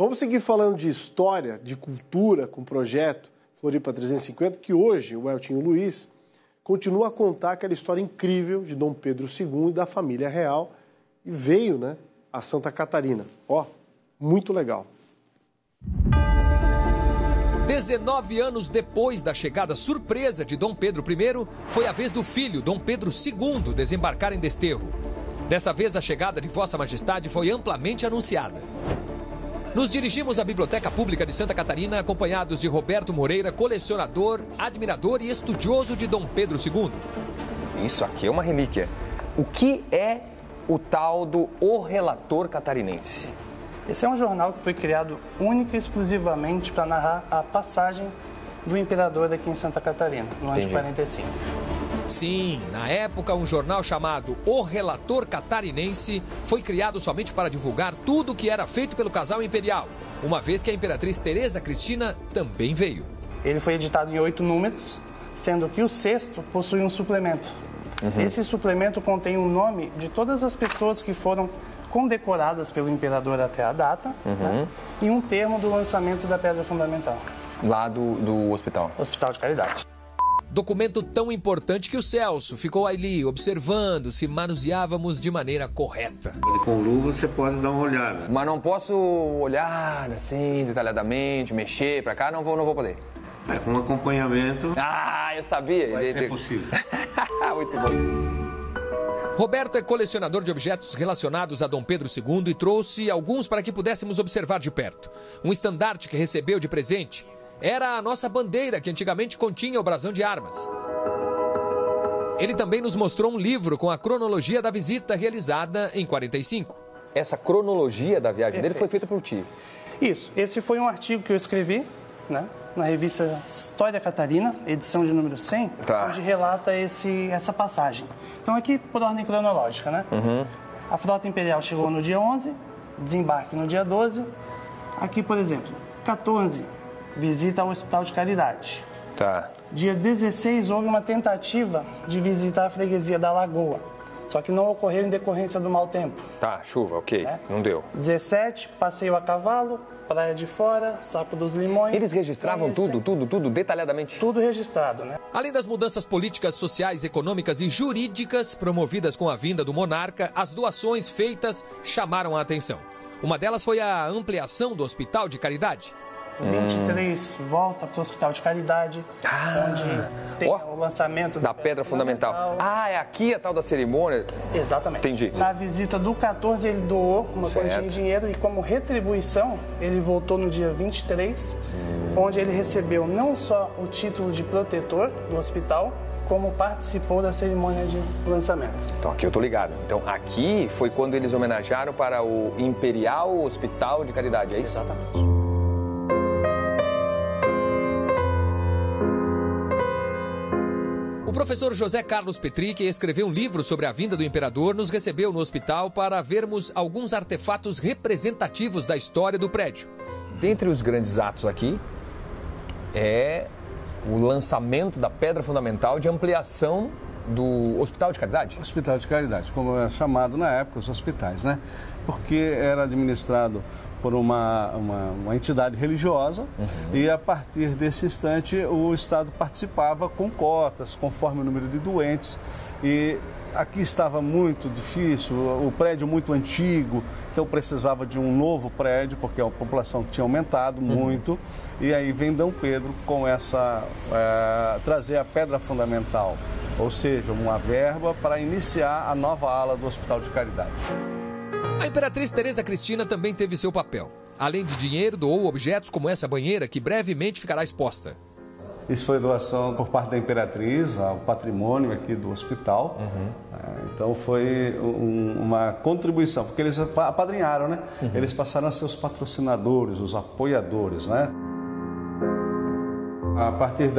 Vamos seguir falando de história, de cultura, com o projeto Floripa 350, que hoje o Eltinho Luiz continua a contar aquela história incrível de Dom Pedro II e da família real e veio, né, a Santa Catarina. Ó, muito legal. 19 anos depois da chegada surpresa de Dom Pedro I, foi a vez do filho, Dom Pedro II, desembarcar em Desterro. Dessa vez, a chegada de Vossa Majestade foi amplamente anunciada. Nos dirigimos à Biblioteca Pública de Santa Catarina, acompanhados de Roberto Moreira, colecionador, admirador e estudioso de Dom Pedro II. Isso aqui é uma relíquia. O que é o tal do O Relator Catarinense? Esse é um jornal que foi criado única e exclusivamente para narrar a passagem do imperador aqui em Santa Catarina, no ano de 45. Sim, na época, um jornal chamado O Relator Catarinense foi criado somente para divulgar tudo o que era feito pelo casal imperial, uma vez que a imperatriz Teresa Cristina também veio. Ele foi editado em 8 números, sendo que o 6º possui um suplemento. Esse suplemento contém o nome de todas as pessoas que foram condecoradas pelo imperador até a data, né? E um termo do lançamento da Pedra Fundamental. Lá do hospital? Hospital de Caridade. Documento tão importante que o Celso ficou ali observando se manuseávamos de maneira correta. Com luva você pode dar uma olhada. Mas não posso olhar assim, detalhadamente, mexer pra cá, não vou poder. É, com acompanhamento... Ah, eu sabia! Vai ser possível. Muito bom. Roberto é colecionador de objetos relacionados a Dom Pedro II e trouxe alguns para que pudéssemos observar de perto. Um estandarte que recebeu de presente era a nossa bandeira, que antigamente continha o brasão de armas. Ele também nos mostrou um livro com a cronologia da visita realizada em 45. Essa cronologia da viagem dele foi feita por ti? Isso. Esse foi um artigo que eu escrevi, né, na revista História Catarina, edição de número 100, onde relata essa passagem. Então, aqui por ordem cronológica, né? A frota imperial chegou no dia 11, desembarque no dia 12. Aqui, por exemplo, 14, visita ao Hospital de Caridade. Dia 16, houve uma tentativa de visitar a freguesia da Lagoa, só que não ocorreu em decorrência do mau tempo. Chuva, ok, não deu. 17, passeio a cavalo, Praia de Fora, Sapo dos Limões. Eles registravam tudo, detalhadamente? Tudo registrado, né? Além das mudanças políticas, sociais, econômicas e jurídicas promovidas com a vinda do monarca, as doações feitas chamaram a atenção. Uma delas foi a ampliação do Hospital de Caridade. 23 volta para o Hospital de Caridade, onde tem o lançamento da Pedra Fundamental. É aqui a tal da cerimônia? Exatamente. Entendi. Na visita do 14, ele doou uma quantia em dinheiro e, como retribuição, ele voltou no dia 23, onde ele recebeu não só o título de protetor do hospital, como participou da cerimônia de lançamento. Então, aqui eu tô ligado. Então, aqui foi quando eles homenagearam para o Imperial Hospital de Caridade, é isso? Exatamente. O professor José Carlos Petri, que escreveu um livro sobre a vinda do imperador, nos recebeu no hospital para vermos alguns artefatos representativos da história do prédio. Dentre os grandes atos aqui é o lançamento da Pedra Fundamental de ampliação do Hospital de Caridade? Hospital de Caridade, como é chamado na época os hospitais, né? Porque era administrado por uma entidade religiosa e a partir desse instante o Estado participava com cotas, conforme o número de doentes. E aqui estava muito difícil, o prédio muito antigo, então precisava de um novo prédio, porque a população tinha aumentado muito. E aí vem Dom Pedro com trazer a Pedra Fundamental, ou seja, uma verba para iniciar a nova ala do Hospital de Caridade. A imperatriz Teresa Cristina também teve seu papel. Além de dinheiro, doou objetos como essa banheira, que brevemente ficará exposta. Isso foi doação por parte da imperatriz ao patrimônio aqui do hospital. Então foi uma contribuição, porque eles apadrinharam, né? Eles passaram a ser os patrocinadores, os apoiadores, né? A partir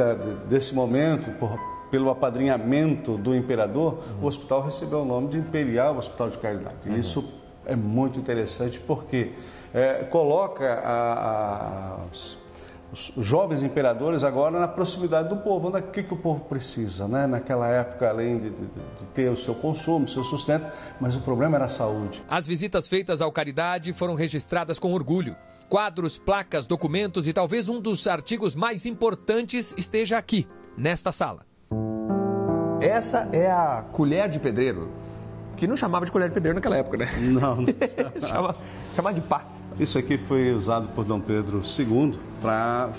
desse momento, pelo apadrinhamento do imperador, o hospital recebeu o nome de Imperial Hospital de Caridade. E isso é muito interessante porque coloca os jovens imperadores agora na proximidade do povo. O que o povo precisa, né? Naquela época, além de ter o seu consumo, o seu sustento, mas o problema era a saúde. As visitas feitas ao Caridade foram registradas com orgulho. Quadros, placas, documentos e talvez um dos artigos mais importantes esteja aqui, nesta sala. Essa é a colher de pedreiro, que não chamava de colher de pedreiro naquela época, né? Não. Chamava de pá. Isso aqui foi usado por Dom Pedro II para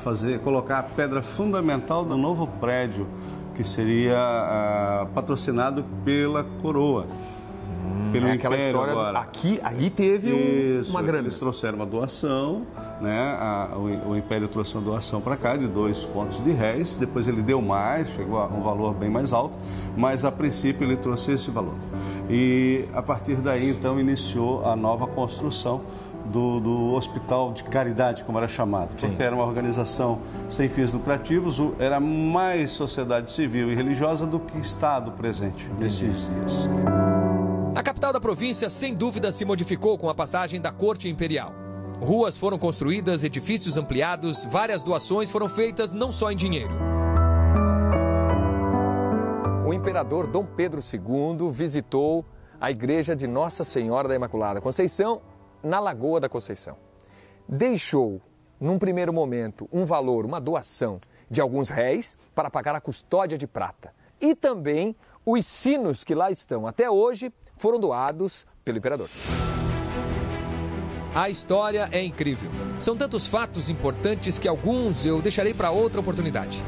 colocar a pedra fundamental do novo prédio, que seria patrocinado pela coroa. Pelo aquela Império história agora. Aí teve uma grana. Eles trouxeram uma doação, né? O Império trouxe uma doação para cá de 2 contos de réis, depois ele deu mais, chegou a um valor bem mais alto, mas a princípio ele trouxe esse valor. E a partir daí então iniciou a nova construção do Hospital de Caridade, como era chamado, porque era uma organização sem fins lucrativos, era mais sociedade civil e religiosa do que Estado presente nesses dias. A capital da província, sem dúvida, se modificou com a passagem da corte imperial. Ruas foram construídas, edifícios ampliados, várias doações foram feitas não só em dinheiro. O imperador Dom Pedro II visitou a igreja de Nossa Senhora da Imaculada Conceição, na Lagoa da Conceição. Deixou, num primeiro momento, um valor, uma doação de alguns réis para pagar a custódia de prata. E também os sinos que lá estão até hoje foram doados pelo imperador. A história é incrível. São tantos fatos importantes que alguns eu deixarei para outra oportunidade.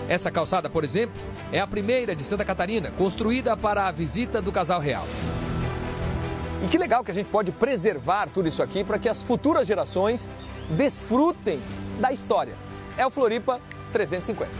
Essa calçada, por exemplo, é a primeira de Santa Catarina, construída para a visita do casal real. E que legal que a gente pode preservar tudo isso aqui para que as futuras gerações desfrutem da história. É o Floripa 350.